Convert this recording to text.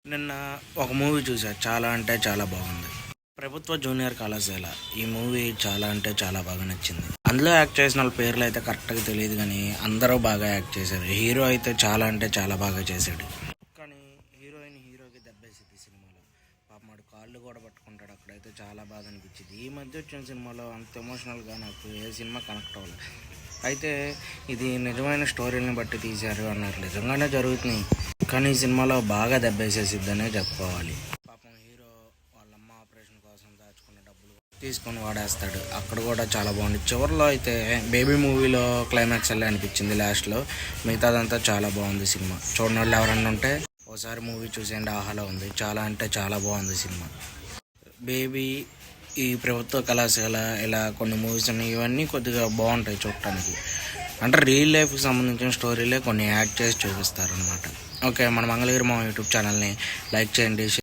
నిన్న ఒక మూవీ చూసా. చాలా అంటే చాలా బాగుంది. ప్రభుత్వ జూనియర్ కళాశాల. ఈ మూవీ చాలా అంటే చాలా బాగా నచ్చింది. అందులో యాక్ట్ చేసిన వాళ్ళ పేర్లు అయితే కరెక్ట్గా తెలియదు, కానీ అందరూ బాగా యాక్ట్ చేశారు. హీరో అయితే చాలా అంటే చాలా బాగా చేశాడు. కానీ హీరోకి దెబ్బేసింది సినిమాలో. పాపం వాడు కాళ్ళు కూడా పట్టుకుంటాడు. అక్కడైతే చాలా బాగా అనిపించింది. ఈ మధ్య వచ్చిన సినిమాలో అంత ఎమోషనల్గా నాకు ఏ సినిమా కనెక్ట్ అవ్వలేదు. అయితే ఇది నిజమైన స్టోరీని బట్టి తీశారు అన్నారు. నిజంగానే జరుగుతున్నాయి, కానీ ఈ సినిమాలో బాగా దెబ్బేసేసిద్దనే చెప్పుకోవాలి. పాపం హీరో వాళ్ళమ్మ ఆపరేషన్ కోసం దాచుకున్న డబ్బులు తీసుకొని వాడేస్తాడు. అక్కడ కూడా చాలా బాగుంది. చివరిలో అయితే బేబీ మూవీలో క్లైమాక్స్ అలా అనిపించింది లాస్ట్లో. మిగతాదంతా చాలా బాగుంది సినిమా. చూడని వాళ్ళు ఎవరన్నా ఉంటే ఒకసారి మూవీ చూసేయండి. ఆహాలో ఉంది. చాలా అంటే చాలా బాగుంది సినిమా. బేబీ, ఈ ప్రభుత్వ కళాశాల, ఇలా కొన్ని మూవీస్ ఉన్నాయి. ఇవన్నీ కొద్దిగా బాగుంటాయి చూడటానికి. అంటే రియల్ లైఫ్కి సంబంధించిన స్టోరీలే కొన్ని యాడ్ చేసి చూపిస్తారు అనమాట. ఓకే, మన మంగళగిరి మా యూట్యూబ్ ఛానల్ని లైక్ చేయండి.